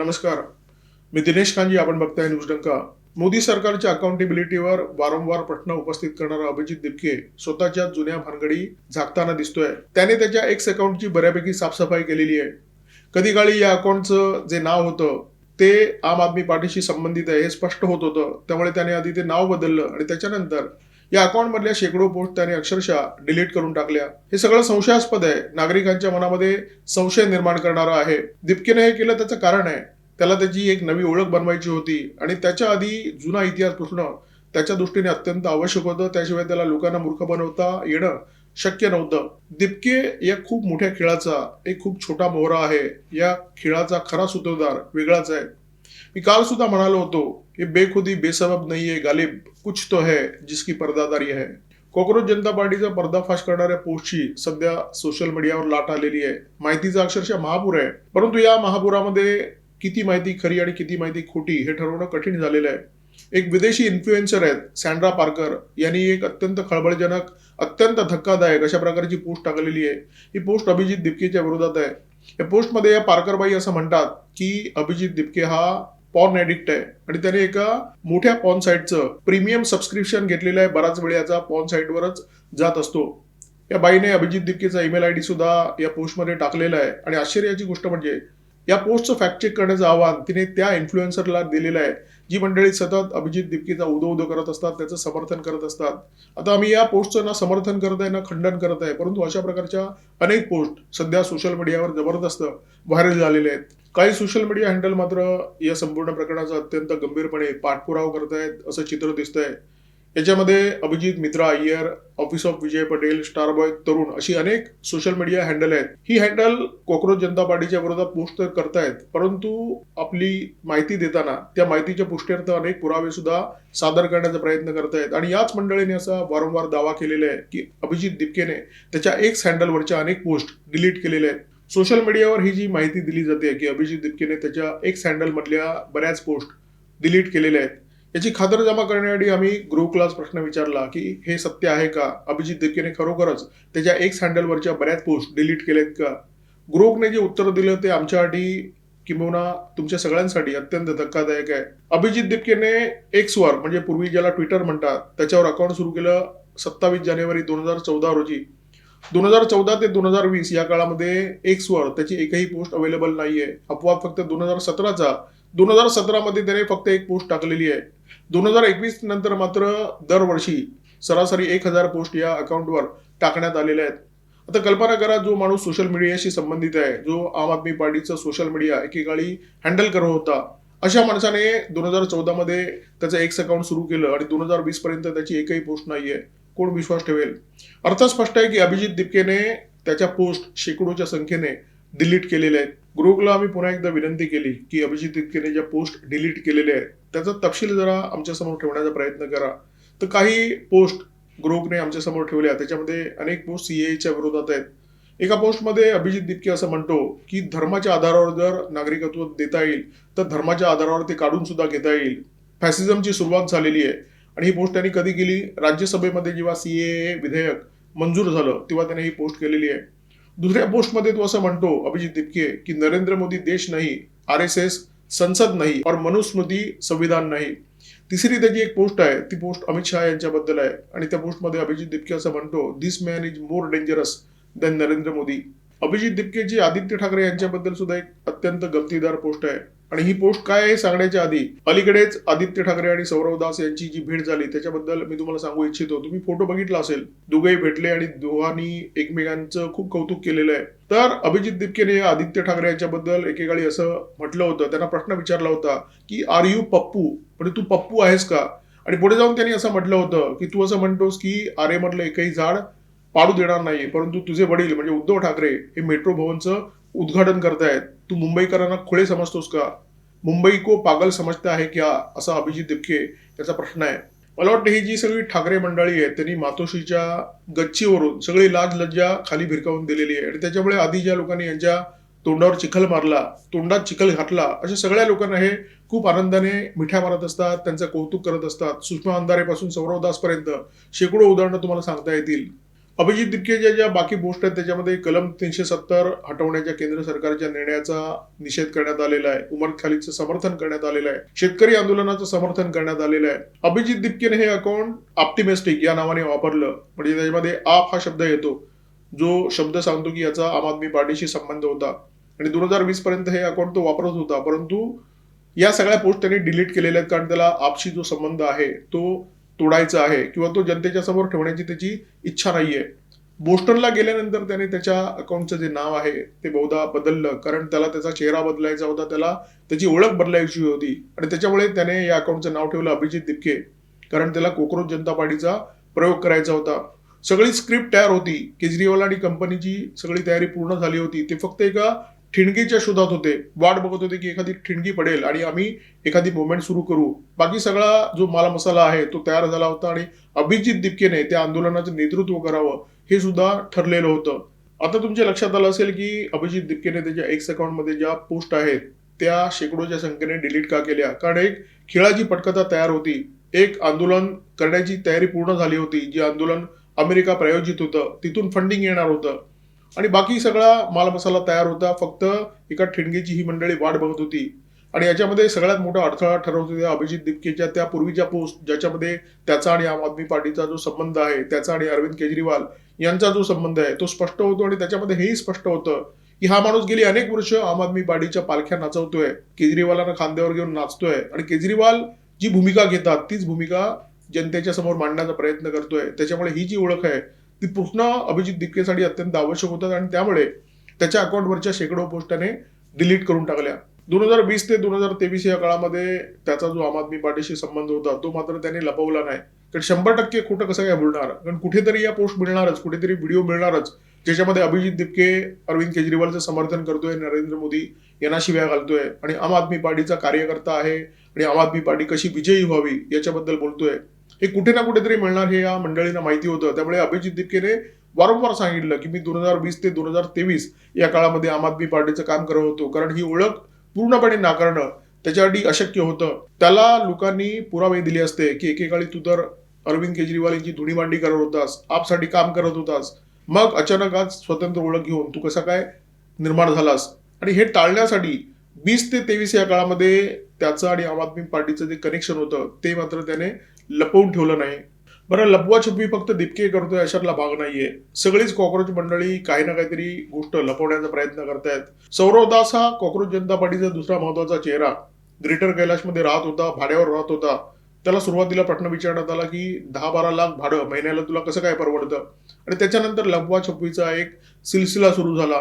नमस्कार. मी दिनेश कांजी. आपण बघताय न्यूज डंका. मोदी सरकारच्या अकाउंटेबिलिटीवर वारंवार प्रश्न उपस्थित करणारा अभिजित दिपके स्वतःच्या जुन्या भानगडी झाकताना दिसतोय. त्याने त्याच्या एक्स अकाउंटची बऱ्यापैकी साफसफाई केलेली आहे. कधी काळी या अकाउंटचं जे नाव होतं ते आम आदमी पार्टीशी संबंधित आहे हे स्पष्ट होत होतं. त्यामुळे त्याने आधी ते नाव बदललं आणि त्याच्यानंतर या अकाउंट मधल्या शेकडो पोस्ट त्याने अक्षरशः डिलीट करून टाकल्या. हे सगळं संशयास्पद आहे. नागरिकांच्या मनामध्ये संशय निर्माण करणारं आहे. दिपकेने हे केलं त्याचं कारण आहे. त्याला त्याची एक नवी ओळख बनवायची होती आणि त्याच्या आधी जुना इतिहास पुसणं त्याच्या दृष्टीने अत्यंत आवश्यक होतं. त्याशिवाय त्याला लोकांना मूर्ख बनवता येणं शक्य नव्हतं. दिपके या खूप मोठ्या खेळाचा एक खूप छोटा मोहरा आहे. या खेळाचा खरा सूत्रधार वेगळाच आहे. मी काल सुद्धा म्हणालो होतो, ये बेखुदी बेसबब नहीं है गालिब, कुछ तो है जिसकी पर्दादारी है. कॉक्रोच जनता पार्टीचा पर्दाफाश करणाऱ्या पोस्टची सध्या सोशल मीडियावर लाट आलेली आहे. माहितीचा अक्षरशः महापूर आहे. परंतु या महापुरामध्ये किती माहिती खरी आणि किती माहिती खोटी हे ठरवणं कठीण झालेलं आहे. एक विदेशी इन्फ्लुएन्सर आहेत सँड्रा पार्कर यांनी एक अत्यंत खळबळजनक, अत्यंत धक्कादायक अशा प्रकारची पोस्ट टाकलेली आहे. ही पोस्ट अभिजित दिपकेच्या विरोधात आहे. या पोस्टमध्ये या पार्करबाई असं म्हणतात की अभिजित दिपके हा पॉर्न ऍडिक्ट आहे आणि त्याने एका मोठ्या पॉर्न साईटचं प्रीमियम सबस्क्रिप्शन घेतलेलं आहे. बराच वेळ याचा पॉर्न साईटवरच जात असतो. या बाईने अभिजित दिपकेचा ईमेल आयडी सुद्धा या पोस्टमध्ये टाकलेला आहे आणि आश्चर्याची गोष्ट म्हणजे या पोस्टचं फॅक्ट चेक करण्याचं आव्हान तिने त्या इन्फ्लुएन्सरला दिलेलं आहे जी मंडळी सतत अभिजित दिपकेचा उदो करत असतात, त्याचं समर्थन करत असतात. आता आम्ही या पोस्टचं ना समर्थन करत आहे ना खंडन करत आहे, परंतु अशा प्रकारच्या अनेक पोस्ट सध्या सोशल मीडियावर जबरदस्त व्हायरल झालेले आहेत. काही सोशल मीडिया हँडल मात्र या संपूर्ण प्रकरणाचा अत्यंत गंभीरपणे पाठपुरावा करत आहेत असं चित्र दिसतंय. याच्यामध्ये अभिजित मित्रा अय्यर, ऑफिस ऑफ विजय पटेल, स्टारबॉय तरुण अशी अनेक सोशल मीडिया हँडल आहेत. ही हँडल कॉक्रोच जनता पार्टीच्या विरोधात पोस्ट तर करतायत, परंतु आपली माहिती देताना त्या माहितीच्या पुष्टीर्थ अनेक पुरावे सुद्धा सादर करण्याचा प्रयत्न करतायत. आणि याच मंडळीने असा वारंवार दावा केलेला आहे की अभिजित दिपकेने त्याच्या एक्स हँडलवरच्या अनेक पोस्ट डिलीट केलेल्या आहेत. सोशल मीडियावर ही जी माहिती दिली जाते की अभिजित दिपकेने त्याच्या एक्स हँडल मधल्या बऱ्याच पोस्ट डिलीट केलेल्या आहेत, याची खातरजमा करण्यासाठी आम्ही ग्रो क्लास प्रश्न विचारला की हे सत्य आहे का? अभिजित दिपकेने खरोखरच त्याच्या एक्स हँडलवरच्या बऱ्याच पोस्ट डिलीट केलेत का? ग्रोकने जे उत्तर दिलं ते आमच्यासाठी किंबहुना तुमच्या सगळ्यांसाठी अत्यंत धक्कादायक आहे. अभिजित दिपकेने एक्सवर म्हणजे पूर्वी ज्याला ट्विटर म्हणतात त्याच्यावर अकाउंट सुरू केलं 27 जानेवारी 2014 रोजी. 2014 ते 2020 या काळामध्ये एक्सवर त्याची एकही पोस्ट अवेलेबल नाहीये. अपवाद फक्त 2017 मध्ये त्याने फक्त एक पोस्ट टाकलेली आहे. 2021 नंतर मात्र दरवर्षी सरासरी 1000 पोस्ट या अकाउंटवर टाकण्यात आलेल्या आहेत. आता कल्पना करा, जो माणूस सोशल मीडियाशी संबंधित आहे, जो आम आदमी पार्टीचं सोशल मीडिया एकेकाळी हँडल करत होता, अशा माणसाने 2014 मध्ये त्याचं एक्स अकाउंट सुरू केलं आणि 2020 पर्यंत त्याची एकही पोस्ट नाहीये. कोण विश्वास ठेवेल? अर्थ स्पष्ट आहे की अभिजित दिपकेने त्याच्या पोस्ट शेकडोच्या संख्येने डिलीट केलेल्या आहेत. ग्रुपला आम्ही पुन्हा एकदा विनंती केली की अभिजित दिपकेने ज्या पोस्ट डिलीट केलेल्या आहेत त्याचा तपशील जरा आमच्यासमोर ठेवण्याचा प्रयत्न करा. तर काही पोस्ट ग्रुपने आमच्यासमोर ठेवल्या, त्याच्यामध्ये अनेक पोस्ट सीएच्या विरोधात आहेत. एका पोस्टमध्ये अभिजित दिपके असं म्हणतो की धर्माच्या आधारावर जर नागरिकत्व देता येईल तर धर्माच्या आधारावर ते काढून सुद्धा घेता येईल. फॅसिझमची सुरुवात झालेली आहे. आणि ही पोस्ट त्यांनी कधी केली? राज्यसभेमध्ये जेव्हा सीएए विधेयक मंजूर झालं तेव्हा त्याने ही पोस्ट केलेली आहे. दुसऱ्या पोस्टमध्ये तो असं म्हणतो अभिजित दिपके की नरेंद्र मोदी देश नाही, आरएसएस संसद नाही और मनुस्मृती संविधान नाही. तिसरी त्याची एक पोस्ट आहे, ती पोस्ट अमित शहा यांच्याबद्दल आहे आणि त्या पोस्टमध्ये अभिजित दिपके असं म्हणतो this man is more dangerous than Narendra Modi. अभिजित दिपकेची आदित्य ठाकरे यांच्याबद्दल सुद्धा एक अत्यंत गमतीदार पोस्ट आहे. आणि ही पोस्ट काय आहे सांगण्याच्या आधी अलीकडेच आदित्य ठाकरे आणि सौरव दास यांची जी भेट झाली त्याच्याबद्दल मी तुम्हाला सांगू इच्छितो. तुम्ही फोटो बघितला असेल, दोघेही भेटले आणि दोघांनी एकमेकांचं खूप कौतुक केलेलं आहे. तर अभिजित दिपकेने आदित्य ठाकरे यांच्याबद्दल एकेकाळी असं म्हटलं होतं, त्यांना प्रश्न विचारला होता की आर यू पप्पू, म्हणजे तू पप्पू आहेस का? आणि पुढे जाऊन त्यांनी असं म्हटलं होतं की तू असं म्हणतोस की आरे मधलं एकही झाड पाडू देणार नाही, परंतु तुझे वडील म्हणजे उद्धव ठाकरे हे मेट्रो भवनचं उद्घाटन करतायत. तू मुंबईकरांना खोळे समजतोस का? मुंबई को पागल समजता है क्या? असा अभिजित दिपके याचा प्रश्न आहे. मला वाटतं ही जी सगळी ठाकरे मंडळी आहे त्यांनी मातोश्रीच्या गच्चीवरून सगळी लाज लज्जा खाली भिरकावून दिलेली आहे आणि त्याच्यामुळे आधी ज्या लोकांनी यांच्या तोंडावर चिखल मारला, तोंडात चिखल घातला, अशा सगळ्या लोकांना हे खूप आनंदाने मिठ्या मारत असतात, त्यांचं कौतुक करत असतात. सुषमा अंधारेपासून सौरव दास पर्यंत शेकडो उदाहरणं तुम्हाला सांगता येतील. अभिजित दिपकेच्या ज्या बाकी पोस्ट आहेत त्याच्यामध्ये कलम 370 हटवण्याच्या केंद्र सरकारच्या निर्णयाचा निषेध करण्यात आलेला आहे. उमर खालिदचं समर्थन करण्यात आलेलं आहे. शेतकरी आंदोलनाचं समर्थन करण्यात आलेलं आहे. अभिजित दिपकेने हे अकाउंट ऑप्टिमिस्टिक या नावाने वापरलं, म्हणजे त्याच्यामध्ये आप हा शब्द येतो, जो शब्द सांगतो की याचा आम आदमी पार्टीशी संबंध होता आणि 2020 पर्यंत हे अकाउंट तो वापरत होता. परंतु या सगळ्या पोस्ट त्यांनी डिलीट केलेल्या आहेत, कारण त्याला आपशी जो संबंध आहे तो तोडायचा आहे किंवा तो जनतेच्या समोर ठेवण्याची त्याची इच्छा नाहीये. बोस्टनला गेल्यानंतर त्याने त्याच्या अकाउंटचं जे नाव आहे ते बहुधा बदललं, कारण त्याला त्याचा चेहरा बदलायचा होता, त्याला त्याची ओळख बदलायची होती आणि त्याच्यामुळे त्याने या अकाउंटचं नाव ठेवलं अभिजित दिपके, कारण त्याला कोकरोच जनता पार्टीचा प्रयोग करायचा होता. सगळी स्क्रिप्ट तयार होती, केजरीवाल आणि कंपनीची सगळी तयारी पूर्ण झाली होती. ते फक्त एका ठिणगीच्या शोधात होते, वाट बघत होते की एखादी ठिणगी पडेल आणि आम्ही एखादी मुवमेंट सुरू करू. बाकी सगळा जो माल मसाला आहे तो तयार झाला होता आणि अभिजित दिपकेने त्या आंदोलनाचं नेतृत्व करावं हे सुद्धा ठरलेलं होतं. आता तुमच्या लक्षात आलं असेल की अभिजित दिपकेने त्याच्या एक्स अकाउंटमध्ये ज्या पोस्ट आहेत त्या शेकडोच्या संख्येने डिलीट का केल्या, कारण एक खेळाची पटकथा तयार होती, एक आंदोलन करण्याची तयारी पूर्ण झाली होती, जे आंदोलन अमेरिका प्रायोजित होतं, तिथून फंडिंग येणार होतं आणि बाकी सगळा मालमसाला तयार होता. फक्त एका ठिणगीची ही मंडळी वाट बघत होती आणि याच्यामध्ये सगळ्यात मोठा अडथळा ठरवत होत्या अभिजित दिपकेच्या त्या पूर्वीच्या पोस्ट, ज्याच्यामध्ये त्याचा आणि आम आदमी पार्टीचा जो संबंध आहे, त्याचा आणि अरविंद केजरीवाल यांचा जो संबंध आहे तो स्पष्ट होतो आणि त्याच्यामध्ये हेही स्पष्ट होतं की हा माणूस गेली अनेक वर्ष आम आदमी पार्टीच्या पालख्या नाचवतोय, केजरीवालांना खांद्यावर घेऊन नाचतोय आणि केजरीवाल जी भूमिका घेतात तीच भूमिका जनतेच्या समोर मांडण्याचा प्रयत्न करतोय. त्याच्यामुळे ही जी ओळख आहे ती पूर्ण अभिजित दिपकेसाठी अत्यंत आवश्यक होतात आणि त्यामुळे त्याच्या अकाउंटवरच्या शेकडो पोस्ट त्याने डिलीट करून टाकल्या. 2020 ते 2023 या काळामध्ये त्याचा जो आम आदमी पार्टीशी संबंध होता तो मात्र त्याने लपवला नाही, कारण 100% खोटं कसं काय बोलणार, कारण कुठेतरी या पोस्ट मिळणारच, कुठेतरी व्हिडिओ मिळणारच ज्याच्यामध्ये अभिजित दिपके अरविंद केजरीवालचं समर्थन करतोय, नरेंद्र मोदी यांना शिव्या घालतोय आणि आम आदमी पार्टीचा कार्यकर्ता आहे आणि आम आदमी पार्टी कशी विजयी व्हावी याच्याबद्दल बोलतोय. हे कुठे ना कुठेतरी मिळणार हे या मंडळींना माहिती होतं. त्यामुळे अभिजित दिपकेने वारंवार सांगितलं की मी 2020 ते 2023 या काळामध्ये आम आदमी पार्टीचं काम करत होतो, कारण ही ओळख पूर्णपणे नाकारणं त्याच्यासाठी अशक्य होतं. त्याला लोकांनी पुरावे दिले असते की एकेकाळी तू तर अरविंद केजरीवाल यांची धुणीमांडी करत होतास, आपसाठी काम करत होतास, मग अचानक आज स्वतंत्र ओळख घेऊन तू कसा काय निर्माण झालास. आणि हे टाळण्यासाठी 20 ते 23 या काळामध्ये त्याचं आणि आम आदमी पार्टीचं जे कनेक्शन होतं ते मात्र त्याने लपवून ठेवलं नाही. बरं, लपवाछपवी फक्त दिपके करतोय अशातला भाग नाहीये. सगळीच कॉक्रोच मंडळी काही ना काहीतरी गोष्ट लपवण्याचा प्रयत्न करतायत. सौरव दास हा कॉक्रोच जनता पार्टीचा दुसरा महत्वाचा चेहरा, ग्रेटर कैलाशमध्ये राहत होता, भाड्यावर राहत होता. त्याला सुरुवातीला प्रश्न विचारण्यात आला की 10-12 लाख भाडं महिन्याला तुला कसं काय परवडतं, आणि त्याच्यानंतर लपवाछपवीचा एक सिलसिला सुरू झाला.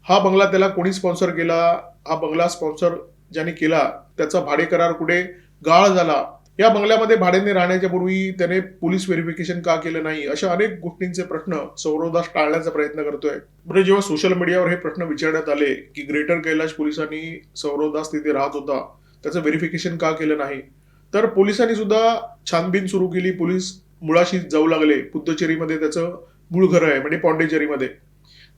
हा बंगला त्याला कोणी स्पॉन्सर केला, हा बंगला स्पॉन्सर ज्याने केला त्याचा भाडे करार कुठे गाळ झाला, या बंगल्यामध्ये भाड्याने राहण्याच्या पूर्वी त्याने पोलीस व्हेरिफिकेशन का केलं नाही, अशा अनेक गोष्टींचे प्रश्न सौरवदास टाळण्याचा प्रयत्न करतोय. बरं, जेव्हा सोशल मीडियावर हे प्रश्न विचारण्यात आले की ग्रेटर कैलाश पोलिसांनी सौरवदास तिथे राहत होता त्याचं व्हेरिफिकेशन का केलं नाही, तर पोलिसांनी सुद्धा छानबीन सुरू केली. पोलीस मुळाशी जाऊ लागले. पुद्दचेरीमध्ये त्याचं मूळ घर आहे, म्हणजे पॉंडिचेरीमध्ये.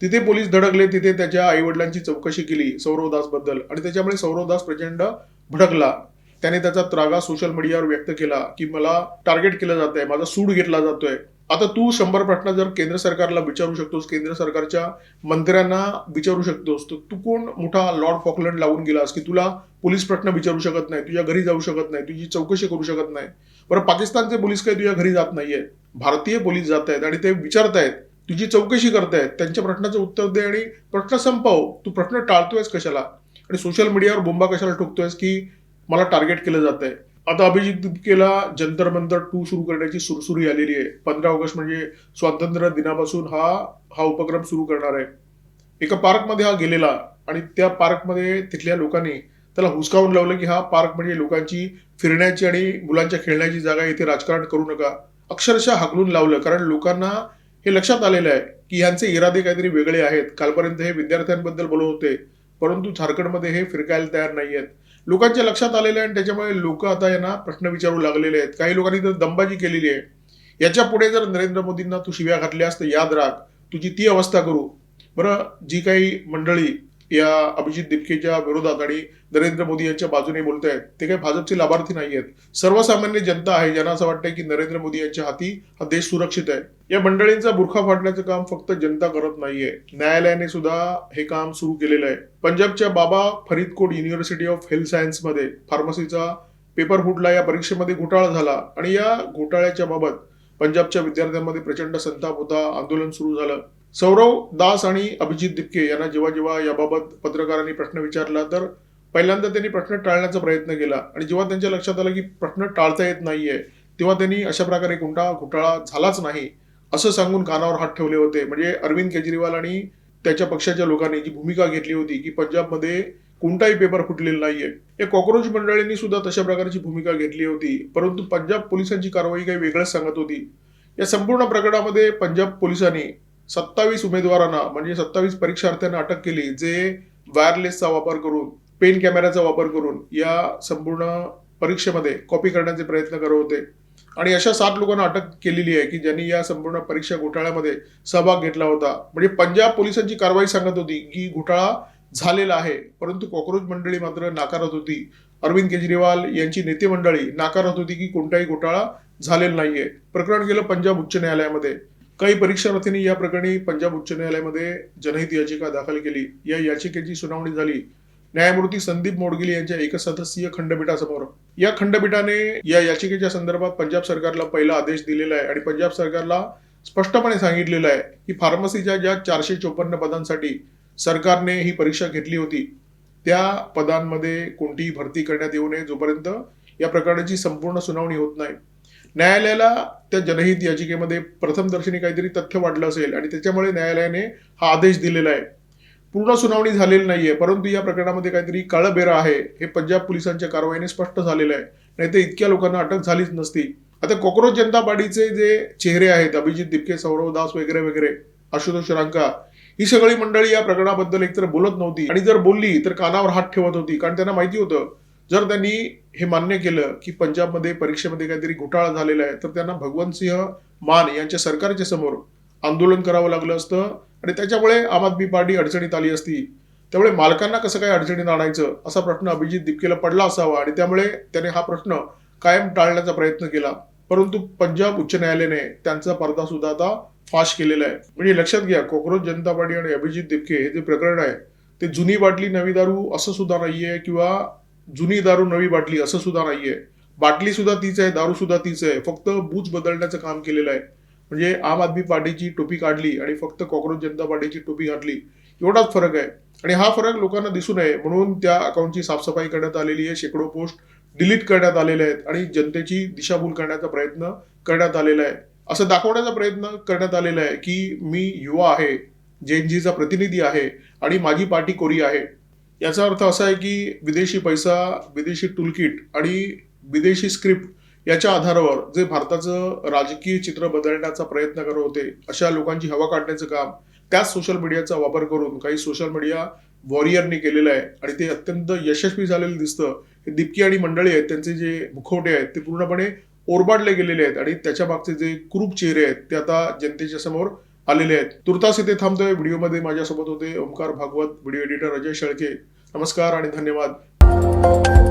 तिथे पोलीस धडकले, तिथे त्याच्या आईवडिलांची चौकशी केली सौरवदास बद्दल आणि त्याच्यामुळे सौरवदास प्रचंड भडकला. त्याने त्याचा त्रागा सोशल मीडियावर व्यक्त केला की मला टार्गेट केलं जात आहे, माझा सूड घेतला जातोय. आता तू 100 प्रश्न जर केंद्र सरकारला विचारू शकतोस, केंद्र सरकारच्या मंत्र्यांना विचारू शकतोस, तर तू कोण मोठा लॉर्ड फॉकलंड लावून गेलास की तुला पोलीस प्रश्न विचारू शकत नाही, तुझ्या घरी जाऊ शकत नाही, तुझी चौकशी करू शकत नाही. बरं, पाकिस्तानचे पोलीस काही तुझ्या घरी जात नाहीये, भारतीय पोलीस जात आहेत आणि ते विचारतायत, तुझी चौकशी करतायत, त्यांच्या प्रश्नाचं उत्तर दे आणि प्रश्न संपव. तू प्रश्न टाळतोयस कशाला आणि सोशल मीडियावर बोंबा कशाला ठोकतोयस की मला टार्गेट केलं जात आहे. आता अभिजित दिपकेला जंतर मंतर 2 सुरू करण्याची सुरसुरी आलेली आहे. 15 ऑगस्ट म्हणजे स्वातंत्र्य दिनापासून हा उपक्रम सुरू करणार आहे. एका पार्कमध्ये हा गेलेला आणि त्या पार्कमध्ये तिथल्या लोकांनी त्याला हुसकावून लावलं की हा पार्क म्हणजे लोकांची फिरण्याची आणि मुलांच्या खेळण्याची जागा, इथे राजकारण करू नका. अक्षरशः हाकलून लावलं, कारण लोकांना हे लक्षात आलेलं आहे की ह्यांचे इरादे काहीतरी वेगळे आहेत. कालपर्यंत हे विद्यार्थ्यांबद्दल बोलत होते, परंतु झारखंडमध्ये हे फिरकायला तयार नाही आहेत. लोकांच्या लक्षात आलेलं आहे आणि त्याच्यामुळे लोक आता यांना प्रश्न विचारू लागलेले आहेत. काही लोकांनी तर दंबाजी केलेली आहे. याच्या पुढे जर नरेंद्र मोदींना तू शिव्या घातल्यास तर याद राख, तुझी ती अवस्था करू. बरं, जी काही मंडळी या अभिजित दिपकेच्या विरोधात आणि नरेंद्र मोदी यांच्या बाजूने बोलत आहेत ते काही भाजपचे लाभार्थी नाही आहेत, सर्वसामान्य जनता आहे ज्यांना असं वाटतंय की नरेंद्र मोदी यांच्या हाती हा देश सुरक्षित आहे. या मंडळींचा बुरखा फाडण्याचं काम फक्त जनता करत नाहीये, न्यायालयाने सुद्धा हे काम सुरू केलेलं आहे. पंजाबच्या बाबा Faridkot university of health science मध्ये फार्मसीचा पेपर फुटला, या परीक्षेमध्ये घोटाळा झाला आणि या घोटाळ्याच्या बाबत पंजाबच्या विद्यार्थ्यांमध्ये प्रचंड संताप होता, आंदोलन सुरू झालं. सौरव दास आणि अभिजित दिपके यांना जेव्हा जेव्हा याबाबत पत्रकारांनी प्रश्न विचारला तर पहिल्यांदा त्यांनी प्रश्न टाळण्याचा प्रयत्न केला आणि जेव्हा त्यांच्या लक्षात आलं की प्रश्न टाळता येत नाहीये तेव्हा त्यांनी अशा प्रकारे कोणता घोटाळा झालाच नाही असं सांगून कानावर हात ठेवले होते. म्हणजे अरविंद केजरीवाल आणि त्याच्या पक्षाच्या लोकांनी जी भूमिका घेतली होती की पंजाबमध्ये कोणताही पेपर फुटलेला नाहीये, या कॉक्रोच मंडळींनी सुद्धा तशा प्रकारची भूमिका घेतली होती. परंतु पंजाब पोलिसांची कारवाई काही वेगळंच सांगत होती. या संपूर्ण प्रकरणामध्ये पंजाब पोलिसांनी 27 उमेदवारांना म्हणजे 27 परीक्षार्थ्यांना अटक केली, जे वायरलेसचा वापर करून, पेन कॅमेराचा वापर करून या संपूर्ण परीक्षेमध्ये कॉपी करण्याचे प्रयत्न करत होते. आणि अशा 7 लोकांना अटक केलेली आहे की ज्यांनी या संपूर्ण परीक्षा घोटाळ्यामध्ये सहभाग घेतला होता. म्हणजे पंजाब पोलिसांची कारवाई सांगत होती की घोटाळा झालेला आहे, परंतु कॉक्रोच मंडळी मात्र नाकारत होती. अरविंद केजरीवाल यांची नेते मंडळी नाकारत होती की कोणताही घोटाळा झालेला नाहीये. प्रकरण गेलं पंजाब उच्च न्यायालयामध्ये. काही परीक्षार्थींनी या प्रकरणी पंजाब उच्च न्यायालयामध्ये जनहित याचिका दाखल केली. या याचिकेची सुनावणी झाली न्यायमूर्ती संदीप मोडगिल यांच्या एकसदस्यीय खंडपीठासमोर. या खंडपीठाने या याचिकेच्या संदर्भात पंजाब सरकारला पहिला आदेश दिलेला आहे आणि पंजाब सरकारला स्पष्टपणे सांगितलेलं आहे की फार्मसीच्या ज्या 454 पदांसाठी सरकारने ही परीक्षा घेतली होती त्या पदांमध्ये कोणतीही भरती करण्यात येऊ नये जोपर्यंत या प्रकरणाची संपूर्ण सुनावणी होत नाही. न्यायालयाला त्या जनहित याचिकेमध्ये प्रथमदर्शनी काहीतरी तथ्य वाढलं असेल आणि त्याच्यामुळे न्यायालयाने हा आदेश दिलेला आहे. पूर्ण सुनावणी झालेली नाहीये, परंतु या प्रकरणामध्ये काहीतरी काळबेरा आहे हे पंजाब पोलिसांच्या कारवाईने स्पष्ट झालेलं आहे. नाही तर इतक्या लोकांना अटक झालीच नसती. आता कॉक्रोच जनता पार्टीचे जे चेहरे आहेत, अभिजित दिपके, सौरव दास वगैरे वगैरे, आशुतोष रांका, ही सगळी मंडळी या प्रकरणाबद्दल एकतर बोलत नव्हती आणि जर बोलली तर कानावर हात ठेवत होती. कारण त्यांना माहिती होतं जर त्यांनी हे मान्य केलं की पंजाबमध्ये परीक्षेमध्ये काहीतरी घोटाळा झालेला आहे तर त्यांना भगवंत सिंह मान यांच्या सरकारच्या समोर आंदोलन करावं लागलं असतं आणि त्याच्यामुळे आम आदमी पार्टी अडचणीत आली असती. त्यामुळे मालकांना कसं काय अडचणीत आणायचं असा प्रश्न अभिजित दिपकेला पडला असावा आणि त्यामुळे त्याने हा प्रश्न कायम टाळण्याचा प्रयत्न केला. परंतु पंजाब उच्च न्यायालयाने त्यांचा पडदा सुद्धा आता फाश केलेला आहे. म्हणजे लक्षात घ्या, कॉक्रोच जनता पार्टी आणि अभिजित दिपके हे जे प्रकरण आहे ते जुनी बाटली नवी दारू असं सुद्धा नाहीये किंवा जुनी दारू नवी बाटली असं सुद्धा नाहीये. बाटली सुद्धा तीच आहे, दारू सुद्धा तीच आहे, फक्त बूच बदलण्याचं काम केलेलं आहे. म्हणजे आम आदमी पार्टीची टोपी काढली आणि फक्त कॉक्रोच जनता पार्टीची टोपी घातली, एवढाच फरक आहे. आणि हा फरक लोकांना दिसू नये म्हणून त्या अकाउंटची साफसफाई करण्यात आलेली आहे. शेकडो पोस्ट डिलीट करण्यात आलेले आहेत आणि जनतेची दिशाभूल करण्याचा प्रयत्न करण्यात आलेला आहे. असं दाखवण्याचा प्रयत्न करण्यात आलेला आहे की मी युवा आहे, जेनझीचा प्रतिनिधी आहे आणि माझी पार्टी कोरी आहे. याचा अर्थ असा आहे की विदेशी पैसा, विदेशी टूलकिट आणि विदेशी स्क्रिप्ट याच्या आधारावर जे भारताचं राजकीय चित्र बदलण्याचा प्रयत्न करत होते अशा लोकांची हवा काढण्याचं काम त्याच सोशल मीडियाचा वापर करून काही सोशल मीडिया वॉरियरनी केलेलं आहे आणि ते अत्यंत यशस्वी झालेलं दिसतं. हे दिपकी आणि मंडळी आहेत त्यांचे जे मुखवटे आहेत ते पूर्णपणे ओरबाडले गेलेले आहेत आणि त्याच्या मागचे जे क्रूप चेहरे आहेत ते आता जनतेच्या समोर आलेले आहेत. तुर्तास इथे थांबतोय. व्हिडिओमध्ये माझ्यासोबत होते ओमकार भागवत, व्हिडिओ एडिटर अजय शेळके. नमस्कार आणि धन्यवाद.